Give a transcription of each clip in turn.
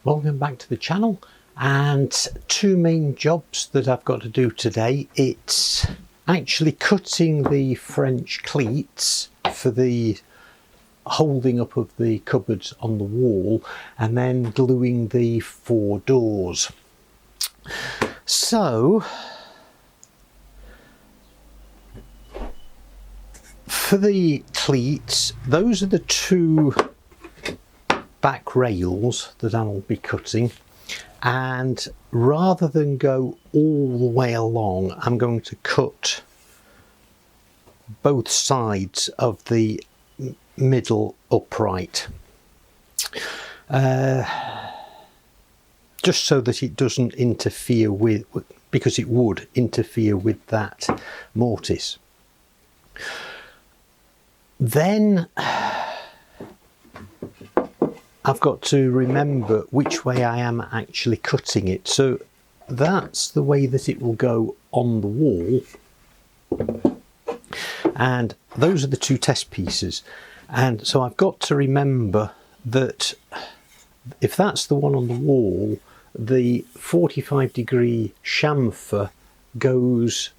Welcome back to the channel, and two main jobs that I've got to do today. It's actually cutting the French cleats for the holding up of the cupboards on the wall, and then gluing the four doors. So for the cleats, those are the two back rails that I'll be cutting, and rather than go all the way along, I'm going to cut both sides of the middle upright, just so that it doesn't interfere with, because it would interfere with that mortise. Then I've got to remember which way I am actually cutting it. So that's the way that it will go on the wall. And those are the two test pieces. And so I've got to remember that if that's the one on the wall, the 45-degree chamfer goes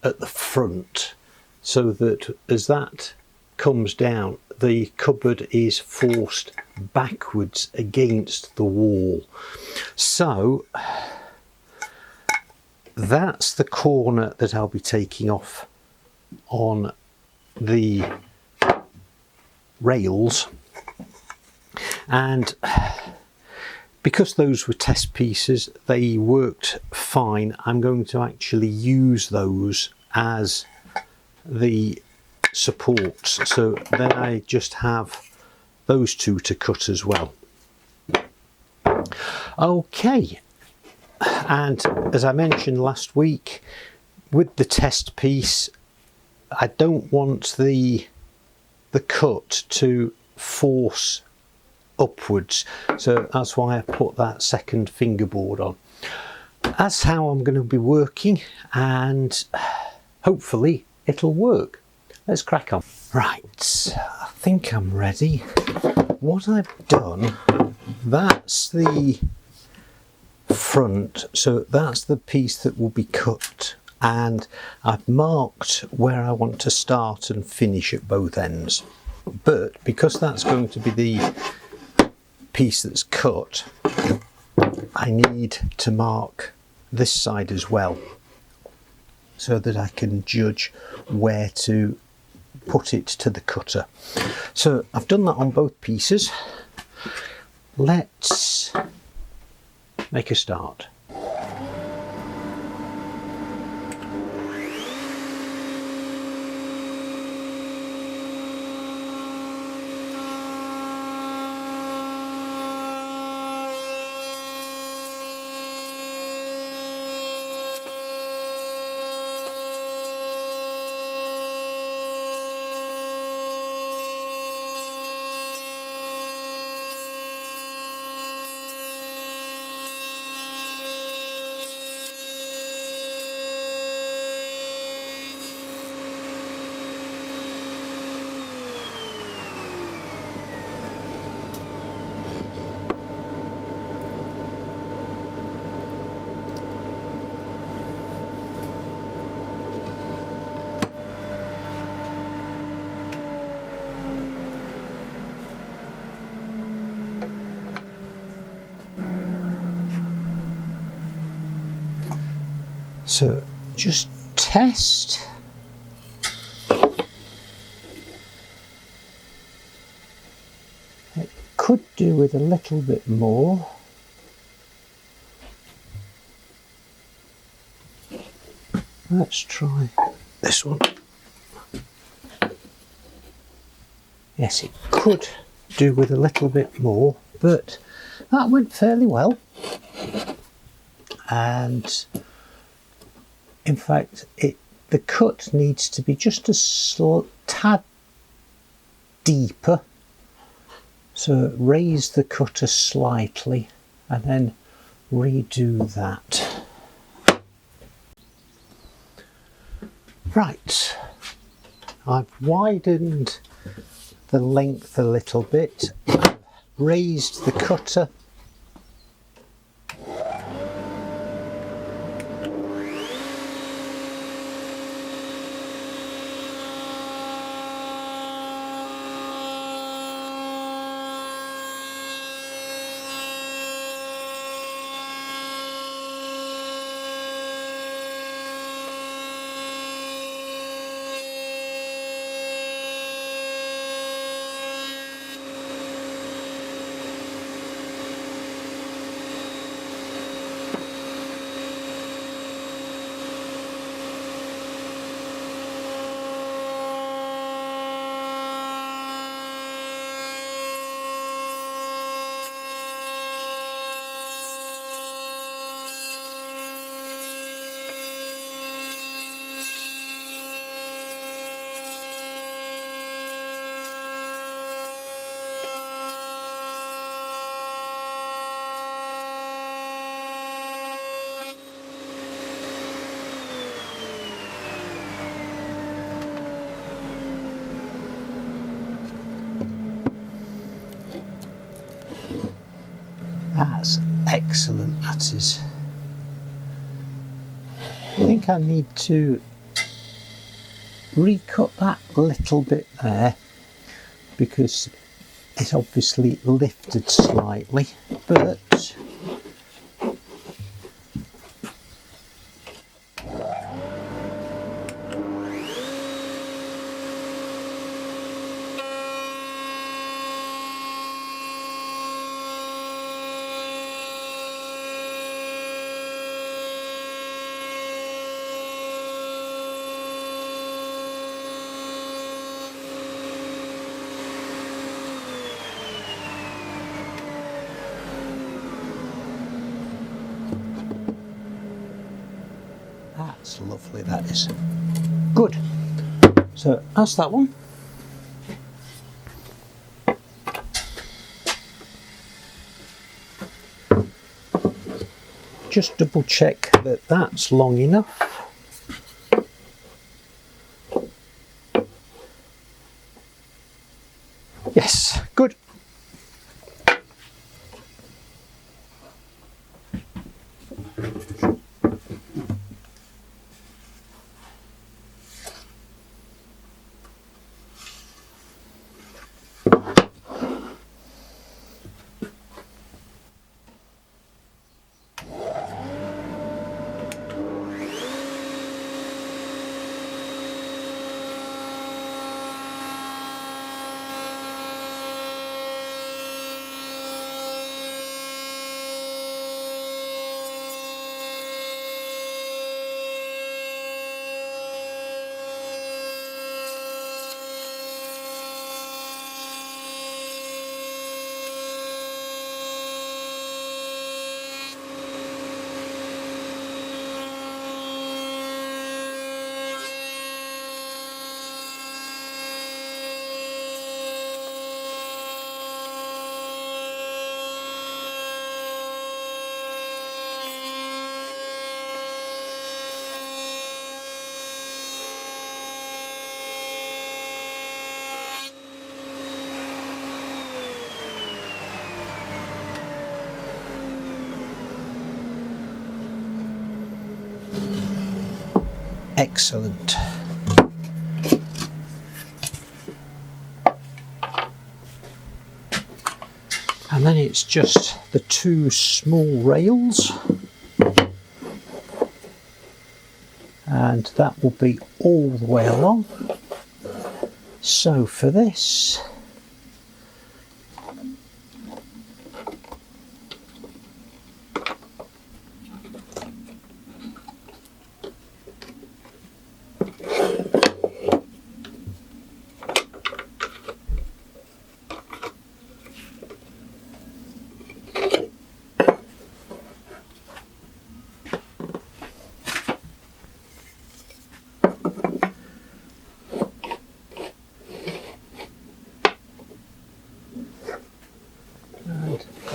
at the front, so that as that comes down, the cupboard is forced backwards against the wall. So that's the corner that I'll be taking off on the rails, and because those were test pieces, they worked fine. I'm going to actually use those as the supports, so then I just have those two to cut as well. Okay, and as I mentioned last week, with the test piece, I don't want the cut to force upwards, so that's why I put that second fingerboard on. That's how I'm going to be working, and hopefully it'll work. Let's crack on. Right, I think I'm ready. What I've done, that's the front, so that's the piece that will be cut, and I've marked where I want to start and finish at both ends. But because that's going to be the piece that's cut, I need to mark this side as well, so that I can judge where to put it to the cutter. So I've done that on both pieces. Let's make a start. So just test. It could do with a little bit more. Let's try this one. Yes, it could do with a little bit more, but that went fairly well. And in fact, the cut needs to be just a tad deeper. So raise the cutter slightly and then redo that. Right, I've widened the length a little bit, I've raised the cutter That's excellent, that is. I think I need to recut that little bit there because it's obviously lifted slightly, but that's lovely, that is. Good. So that's that one. Just double check that that's long enough. Yes, good. Excellent. And then it's just the two small rails, and that will be all the way along. So for this,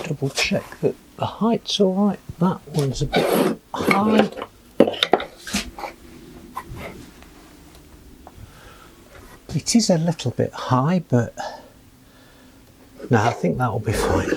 double check that the height's alright. That one's a bit high. It is a little bit high, but no, I think that'll be fine.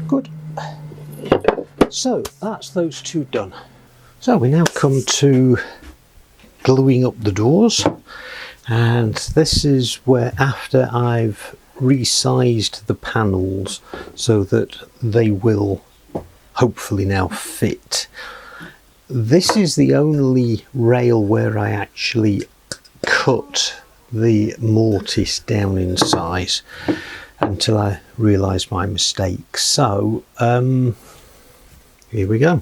Good. So that's those two done. So we now come to gluing up the doors, and this is where, after I've resized the panels so that they will hopefully now fit, this is the only rail where I actually cut the mortise down in size until I realised my mistake. So here we go.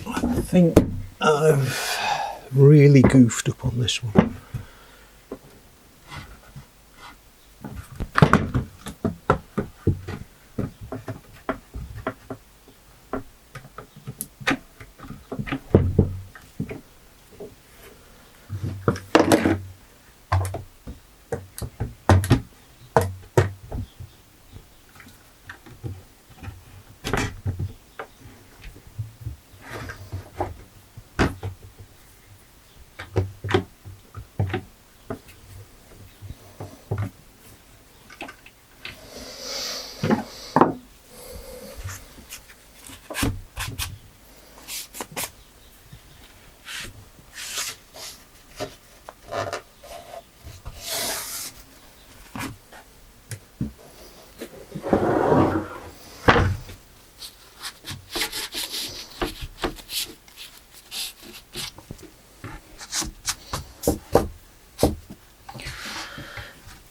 I think I've really goofed up on this one.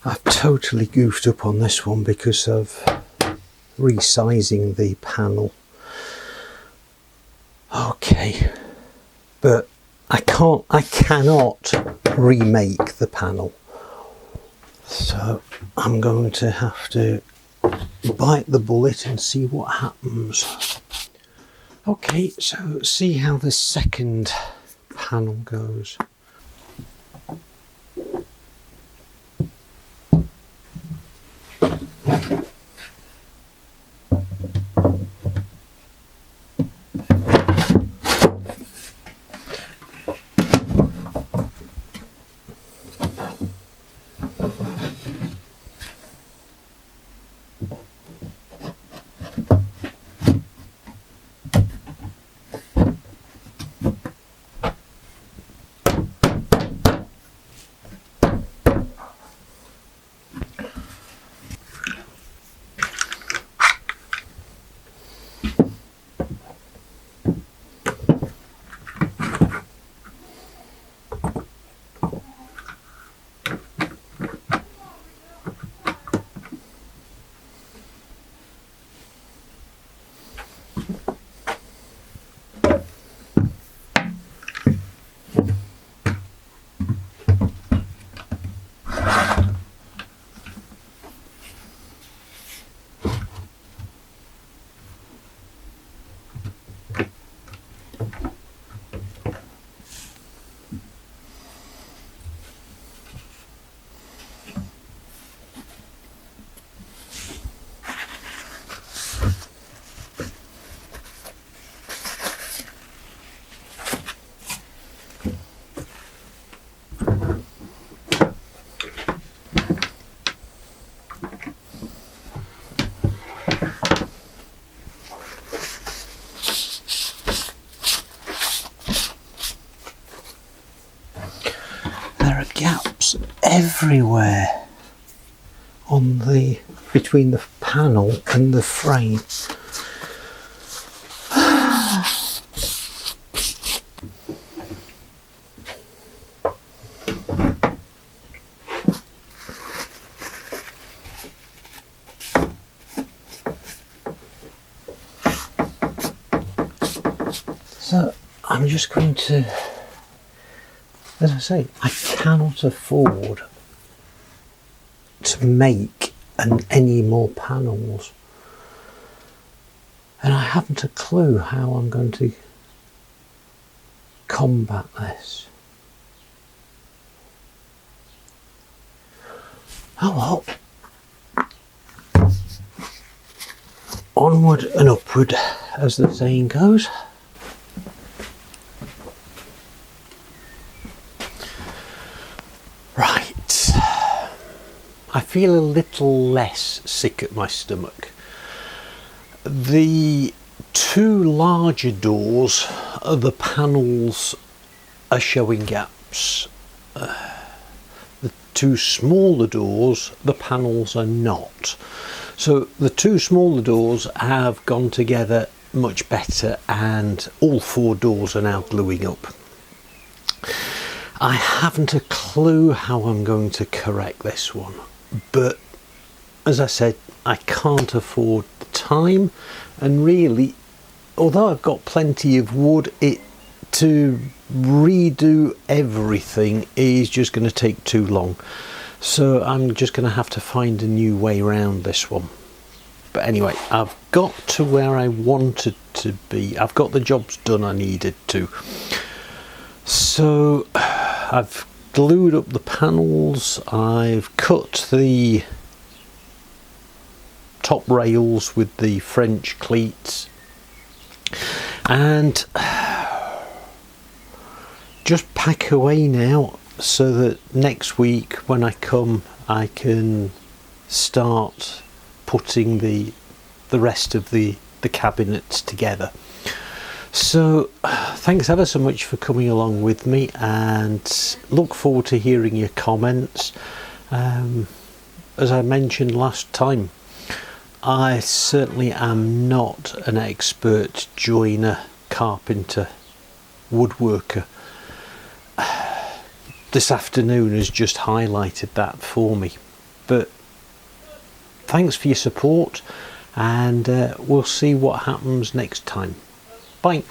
I've totally goofed up on this one because of resizing the panel. Okay, but I cannot remake the panel, so I'm going to have to bite the bullet and see what happens. Okay, so let's see how the second panel goes. are gaps everywhere on the between the panel and the frame. So I'm just going to, as I say, I cannot afford to make any more panels, and I haven't a clue how I'm going to combat this. Oh well, onward and upward, as the saying goes. Right, I feel a little less sick at my stomach. The two larger doors, the panels are showing gaps. The two smaller doors, the panels are not. So the two smaller doors have gone together much better, and all four doors are now gluing up. I haven't a clue how I'm going to correct this one, but as I said, I can't afford the time, and really, although I've got plenty of wood, to redo everything is just going to take too long. So I'm just going to have to find a new way around this one. But anyway, I've got to where I wanted to be. I've got the jobs done I needed to. So I've glued up the panels, I've cut the top rails with the French cleats, and just pack away now so that next week when I come I can start putting the rest of the cabinets together. So thanks ever so much for coming along with me, and look forward to hearing your comments. As I mentioned last time, I certainly am not an expert joiner, carpenter, woodworker. This afternoon has just highlighted that for me. But thanks for your support, and we'll see what happens next time. Bye.